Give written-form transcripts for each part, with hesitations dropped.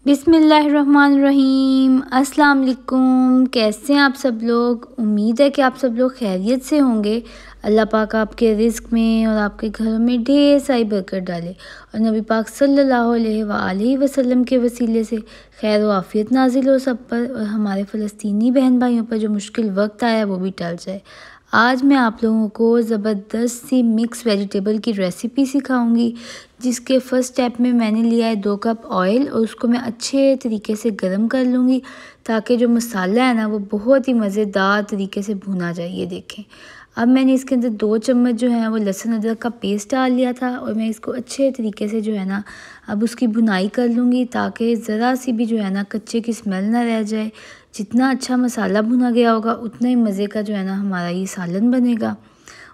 बिस्मिल्लाहिर्रहमानिर्रहीम। अस्सलाम वालेकुम। कैसे हैं आप सब लोग? उम्मीद है कि आप सब लोग खैरियत से होंगे। अल्लाह पाक आपके रिज़्क़ में और आपके घरों में ढेर सारी बरकत डाले और नबी पाक सल्लल्लाहु अलैहि वसल्लम के वसीले से खैर व आफ़ियत नाजिल हो सब पर, और हमारे फ़लस्तीनी बहन भाइयों पर जो मुश्किल वक्त आया वो भी टल जाए। आज मैं आप लोगों को ज़बरदस्त सी मिक्स वेजिटेबल की रेसिपी सिखाऊंगी, जिसके फ़र्स्ट स्टेप में मैंने लिया है 2 कप ऑयल और उसको मैं अच्छे तरीके से गर्म कर लूँगी ताकि जो मसाला है ना वो बहुत ही मज़ेदार तरीके से भुना जाए। ये देखें, अब मैंने इसके अंदर 2 चम्मच जो है वो लहसुन अदरक का पेस्ट डाल लिया था और मैं इसको अच्छे तरीके से जो है ना अब उसकी भुनाई कर लूँगी ताकि ज़रा सी भी जो है ना कच्चे की स्मेल ना रह जाए। जितना अच्छा मसाला भुना गया होगा उतना ही मज़े का जो है ना हमारा ये सालन बनेगा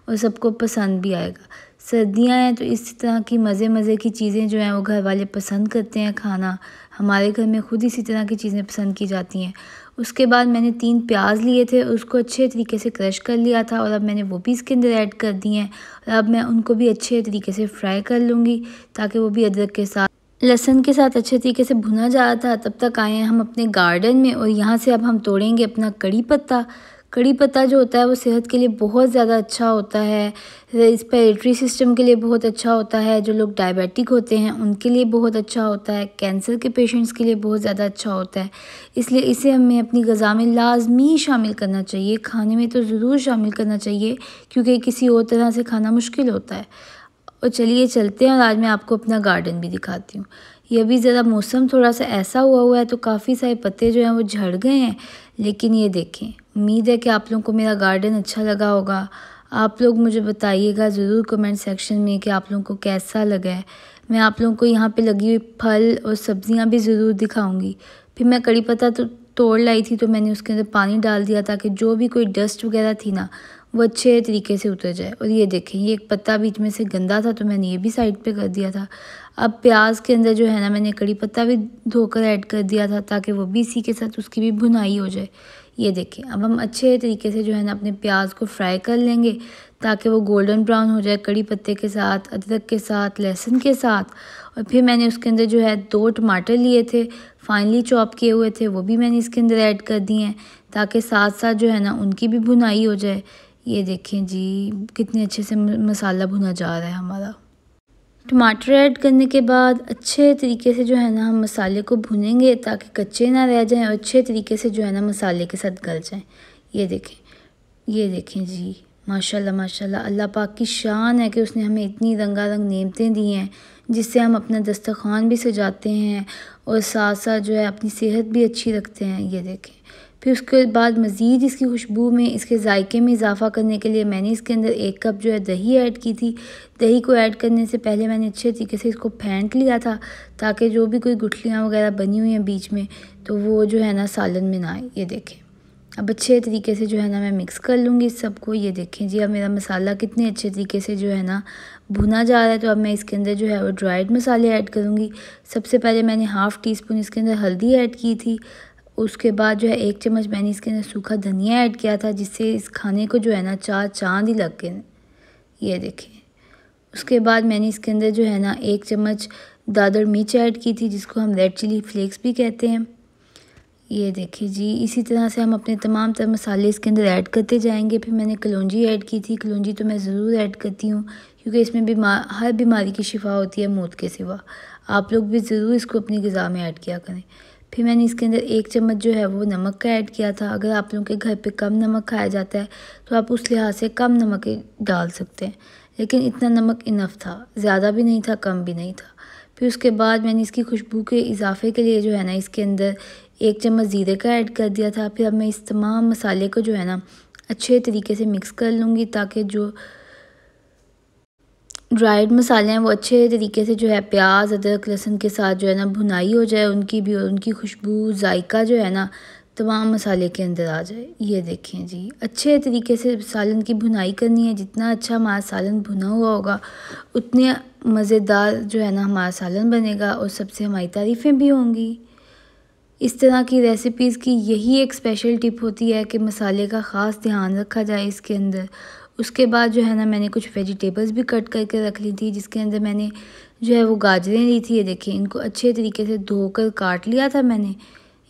और सबको पसंद भी आएगा। सर्दियाँ हैं तो इस तरह की मज़े की चीज़ें जो हैं वो घर वाले पसंद करते हैं खाना। हमारे घर में खुद इसी तरह की चीज़ें पसंद की जाती हैं। उसके बाद मैंने 3 प्याज लिए थे, उसको अच्छे तरीके से क्रश कर लिया था और अब मैंने वो भी इसके अंदर ऐड कर दिए हैं और अब मैं उनको भी अच्छे तरीके से फ्राई कर लूँगी ताकि वो भी अदरक के साथ लहसुन के साथ अच्छे तरीके से भुना जा रहा था। तब तक आए हैं हम अपने गार्डन में और यहाँ से अब हम तोड़ेंगे अपना कड़ी पत्ता। कड़ी पत्ता जो होता है वो सेहत के लिए बहुत ज़्यादा अच्छा होता है, रेस्पिरेटरी सिस्टम के लिए बहुत अच्छा होता है, जो लोग डायबिटिक होते हैं उनके लिए बहुत अच्छा होता है, कैंसर के पेशेंट्स के लिए बहुत ज़्यादा अच्छा होता है। इसलिए इसे हमें अपनी ग़िज़ा में लाज़मी शामिल करना चाहिए, खाने में तो ज़रूर शामिल करना चाहिए क्योंकि किसी और तरह से खाना मुश्किल होता है। और चलिए चलते हैं और आज मैं आपको अपना गार्डन भी दिखाती हूँ। ये अभी ज़रा मौसम थोड़ा सा ऐसा हुआ है तो काफ़ी सारे पत्ते जो हैं वो झड़ गए हैं, लेकिन ये देखें, उम्मीद है कि आप लोगों को मेरा गार्डन अच्छा लगा होगा। आप लोग मुझे बताइएगा ज़रूर कमेंट सेक्शन में कि आप लोगों को कैसा लगा है। मैं आप लोगों को यहाँ पे लगी हुई फल और सब्जियाँ भी ज़रूर दिखाऊँगी। फिर मैं कड़ी पत्ता तो तोड़ लाई थी तो मैंने उसके अंदर पानी डाल दिया ताकि जो भी कोई डस्ट वगैरह थी ना वो अच्छे तरीके से उतर जाए। और ये देखें, ये एक पत्ता बीच में से गंदा था तो मैंने ये भी साइड पे कर दिया था। अब प्याज के अंदर जो है ना मैंने कड़ी पत्ता भी धोकर ऐड कर दिया था ताकि वो भी इसी के साथ उसकी भी भुनाई हो जाए। ये देखें, अब हम अच्छे तरीके से जो है ना अपने प्याज को फ्राई कर लेंगे ताकि वो गोल्डन ब्राउन हो जाए कड़ी पत्ते के साथ, अदरक के साथ, लहसुन के साथ। और फिर मैंने उसके अंदर जो है 2 टमाटर लिए थे, फाइनली चॉप किए हुए थे, वो भी मैंने इसके अंदर ऐड कर दिए हैं ताकि साथ साथ जो है ना उनकी भी भुनाई हो जाए। ये देखें जी, कितने अच्छे से मसाला भुना जा रहा है हमारा। टमाटर ऐड करने के बाद अच्छे तरीके से जो है ना हम मसाले को भुनेंगे ताकि कच्चे ना रह जाएं और अच्छे तरीके से जो है ना मसाले के साथ गल जाएं। ये देखें जी, माशाल्लाह माशाल्लाह, अल्लाह पाक की शान है कि उसने हमें इतनी रंगारंग नेमतें दी हैं जिससे हम अपना दस्तरखान भी सजाते हैं और साथ साथ जो है अपनी सेहत भी अच्छी रखते हैं। ये देखें, फिर उसके बाद मज़ीद इसकी खुशबू में, इसके जायके में इजाफ़ा करने के लिए मैंने इसके अंदर 1 कप जो है दही ऐड की थी। दही को ऐड करने से पहले मैंने अच्छे तरीके से इसको फेंट लिया था ताकि जो भी कोई गुठलियाँ वगैरह बनी हुई हैं बीच में तो वो जो है ना सालन में ना आए। ये देखें, अब अच्छे तरीके से जो है ना मैं मिक्स कर लूँगी इस सबको। ये देखें जी, अब मेरा मसाला कितने अच्छे तरीके से जो है ना भुना जा रहा है। तो अब मैं इसके अंदर जो है वो ड्राइड मसाले ऐड करूँगी। सबसे पहले मैंने ½ टीस्पून इसके अंदर हल्दी ऐड की थी। उसके बाद जो है 1 चम्मच मैंने इसके अंदर सूखा धनिया ऐड किया था जिससे इस खाने को जो है ना 4 चाँद ही लग गए। ये देखें, उसके बाद मैंने इसके अंदर जो है ना 1 चम्मच दादर मिर्च ऐड की थी जिसको हम रेड चिली फ्लेक्स भी कहते हैं। ये देखिए जी, इसी तरह से हम अपने तमाम तर मसाले इसके अंदर ऐड करते जाएंगे। फिर मैंने कलौंजी ऐड की थी। कलौंजी तो मैं ज़रूर ऐड करती हूँ क्योंकि इसमें हर बीमारी की शिफा होती है मौत के सिवा। आप लोग भी ज़रूर इसको अपनी ग़िज़ा में ऐड किया करें। फिर मैंने इसके अंदर 1 चम्मच जो है वो नमक का ऐड किया था। अगर आप लोगों के घर पे कम नमक खाया जाता है तो आप उस लिहाज से कम नमक डाल सकते हैं, लेकिन इतना नमक इनफ था, ज़्यादा भी नहीं था कम भी नहीं था। फिर उसके बाद मैंने इसकी खुशबू के इजाफे के लिए जो है ना इसके अंदर 1 चम्मच ज़ीरे का ऐड कर दिया था। फिर अब मैं इस तमाम मसाले को जो है ना अच्छे तरीके से मिक्स कर लूँगी ताकि जो ड्राइड मसाले हैं वो अच्छे तरीके से जो है प्याज, अदरक, लहसुन के साथ जो है ना भुनाई हो जाए उनकी भी, और उनकी खुशबू, जायका जो है ना तमाम मसाले के अंदर आ जाए। ये देखें जी, अच्छे तरीके से सालन की भुनाई करनी है। जितना अच्छा हमारा सालन भुना हुआ होगा उतने मज़ेदार जो है ना हमारा सालन बनेगा और सबसे हमारी तारीफ़ें भी होंगी। इस तरह की रेसिपीज़ की यही एक स्पेशल टिप होती है कि मसाले का ख़ास ध्यान रखा जाए इसके अंदर। उसके बाद जो है ना मैंने कुछ वेजिटेबल्स भी कट करके रख ली थी, जिसके अंदर मैंने जो है वो गाजरें ली थी। ये देखिए, इनको अच्छे तरीके से धोकर काट लिया था मैंने।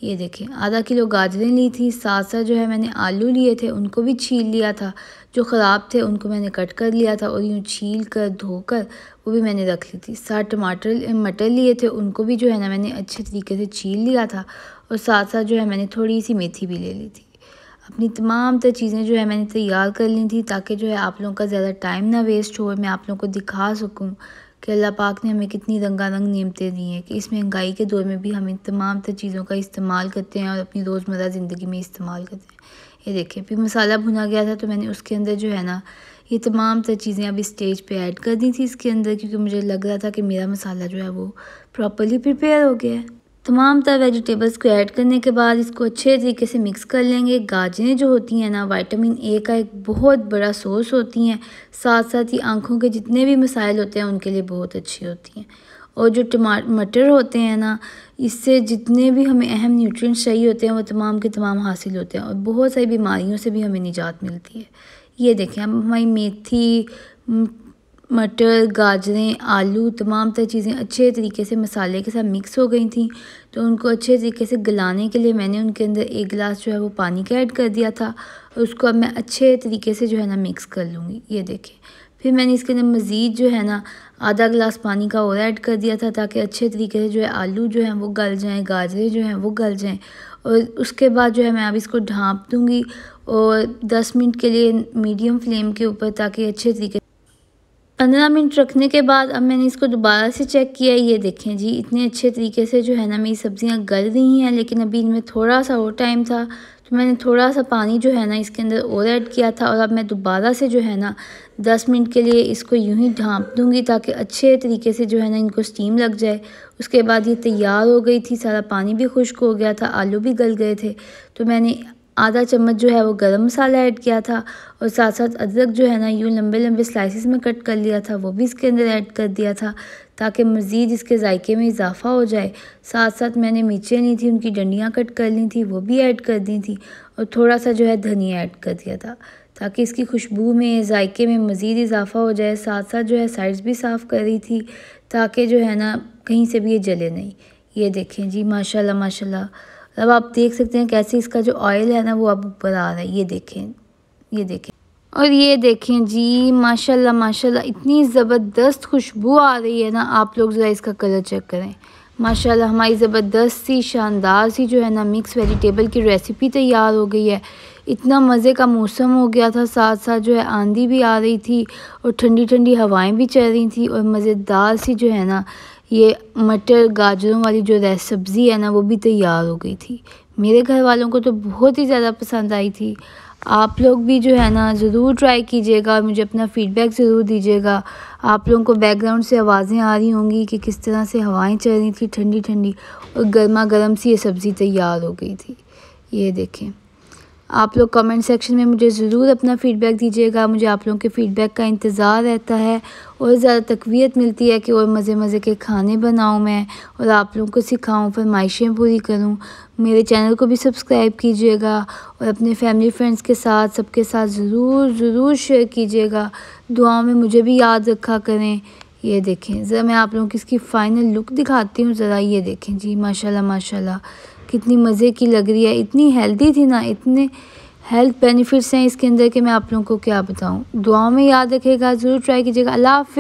ये देखें, आधा किलो गाजरें ली थी। साथ साथ जो है मैंने आलू लिए थे, उनको भी छील लिया था। जो ख़राब थे उनको मैंने कट कर लिया था और यूँ छील कर धोकर वो भी मैंने रख ली थी। साथ मटर लिए थे, उनको भी जो है ना मैंने अच्छे तरीके से छील लिया था। और साथ साथ जो है मैंने थोड़ी सी मेथी भी ले ली थी। अपनी तमाम तर चीज़ें जो है मैंने तैयार कर ली थी, ताकि जो है आप लोगों का ज़्यादा टाइम ना वेस्ट हो, मैं आप लोगों को दिखा सकूं कि अल्लाह पाक ने हमें कितनी रंगारंग नेमतें दी हैं कि इस महंगाई के दौर में भी हम इन तमाम तर चीज़ों का इस्तेमाल करते हैं और अपनी रोज़मर्रा ज़िंदगी में इस्तेमाल करते हैं। ये देखिए, फिर मसाला भुना गया था तो मैंने उसके अंदर जो है ना ये तमाम तर चीज़ें अभी स्टेज पे ऐड कर दी थी इसके अंदर, क्योंकि मुझे लग रहा था कि मेरा मसाला जो है वो प्रॉपर्ली प्रिपेयर हो गया है। तमाम तरह वेजिटेबल्स को ऐड करने के बाद इसको अच्छे तरीके से मिक्स कर लेंगे। गाजरें जो होती हैं ना, विटामिन ए का एक बहुत बड़ा सोर्स होती हैं। साथ साथ ही आँखों के जितने भी मसाइल होते हैं उनके लिए बहुत अच्छी होती हैं। और जो मटर होते हैं ना, इससे जितने भी हमें अहम न्यूट्रिएंट्स चाहिए होते हैं वो तमाम के तमाम हासिल होते हैं और बहुत सारी बीमारियों से भी हमें निजात मिलती है। ये देखें, अब हमारी मेथी, मटर, गाजरें, आलू, तमाम तरह चीज़ें अच्छे तरीके से मसाले के साथ मिक्स हो गई थी। तो उनको अच्छे तरीके से गलाने के लिए मैंने उनके अंदर 1 गिलास जो है वो पानी का ऐड कर दिया था और उसको अब मैं अच्छे तरीके से जो है ना मिक्स कर लूँगी। ये देखें, फिर मैंने इसके अंदर मज़ीद जो है ना आधा गिलास पानी का और ऐड कर दिया था, ताकि अच्छे तरीके से जो है आलू जो हैं वो गल जाएँ, गाजरें जो हैं वो गल जाएँ। और उसके बाद जो है मैं अब इसको ढाँप दूँगी और 10 मिनट के लिए मीडियम फ्लेम के ऊपर, ताकि अच्छे तरीके 15 मिनट रखने के बाद अब मैंने इसको दोबारा से चेक किया। ये देखें जी, इतने अच्छे तरीके से जो है ना मेरी सब्ज़ियाँ गल रही हैं, लेकिन अभी इनमें थोड़ा सा और टाइम था तो मैंने थोड़ा सा पानी जो है ना इसके अंदर और ऐड किया था। और अब मैं दोबारा से जो है ना 10 मिनट के लिए इसको यूं ही ढाँप दूँगी, ताकि अच्छे तरीके से जो है ना इनको स्टीम लग जाए। उसके बाद ये तैयार हो गई थी, सारा पानी भी खुश्क हो गया था, आलू भी गल गए थे। तो मैंने आधा चम्मच जो है वो गरम मसाला ऐड किया था और साथ साथ अदरक जो है ना यूँ लंबे लंबे स्लाइसिस में कट कर लिया था, वो भी इसके अंदर ऐड कर दिया था, ताकि मज़ीद इसके जायके में इजाफ़ा हो जाए। साथ साथ मैंने मिर्चें ली थी, उनकी डंडियाँ कट कर ली थी, वो भी ऐड कर दी थी। और थोड़ा सा जो है धनिया ऐड कर दिया था, ताकि इसकी खुशबू में, जायके में मज़ीद इजाफ़ा हो जाए। साथ साथ जो है साइड्स भी साफ़ कर रही थी, ताकि जो है ना कहीं से भी ये जले नहीं। ये देखें जी, माशाल्लाह माशाल्लाह, अब आप देख सकते हैं कैसे इसका जो ऑयल है ना वो अब ऊपर आ रहा है। ये देखें, ये देखें, और ये देखें जी, माशाल्लाह माशाल्लाह, इतनी ज़बरदस्त खुशबू आ रही है ना। आप लोग ज़रा इसका कलर चेक करें। माशाल्लाह हमारी ज़बरदस्त सी, शानदार सी जो है ना मिक्स वेजिटेबल की रेसिपी तैयार हो गई है। इतना मज़े का मौसम हो गया था, साथ साथ जो है आंधी भी आ रही थी और ठंडी ठंडी हवाएं भी चल रही थी। और मज़ेदार सी जो है ना ये मटर गाजरों वाली जो सब्ज़ी है ना वो भी तैयार हो गई थी। मेरे घर वालों को तो बहुत ही ज़्यादा पसंद आई थी। आप लोग भी जो है ना ज़रूर ट्राई कीजिएगा और मुझे अपना फ़ीडबैक ज़रूर दीजिएगा। आप लोगों को बैकग्राउंड से आवाज़ें आ रही होंगी कि किस तरह से हवाएं चल रही थी ठंडी ठंडी, और गर्मा गर्म सी ये सब्ज़ी तैयार हो गई थी। ये देखें, आप लोग कमेंट सेक्शन में मुझे ज़रूर अपना फ़ीडबैक दीजिएगा। मुझे आप लोगों के फ़ीडबैक का इंतज़ार रहता है और ज़्यादा तक़वियत मिलती है कि और मज़े मज़े के खाने बनाऊं मैं और आप लोगों को सिखाऊं, फरमाइशें पूरी करूं। मेरे चैनल को भी सब्सक्राइब कीजिएगा और अपने फैमिली फ्रेंड्स के साथ, सबके साथ ज़रूर शेयर कीजिएगा। दुआओं में मुझे भी याद रखा करें। ये देखें, ज़रा मैं आप लोगों की इसकी फ़ाइनल लुक दिखाती हूँ ज़रा। ये देखें जी, माशाल्लाह माशाल्लाह, कितनी मज़े की लग रही है। इतनी हेल्दी थी ना, इतने हेल्थ बेनिफिट्स हैं इसके अंदर कि मैं आप लोगों को क्या बताऊं। दुआओं में याद रखिएगा, ज़रूर ट्राई कीजिएगा। अल्लाह हाफ़िज़।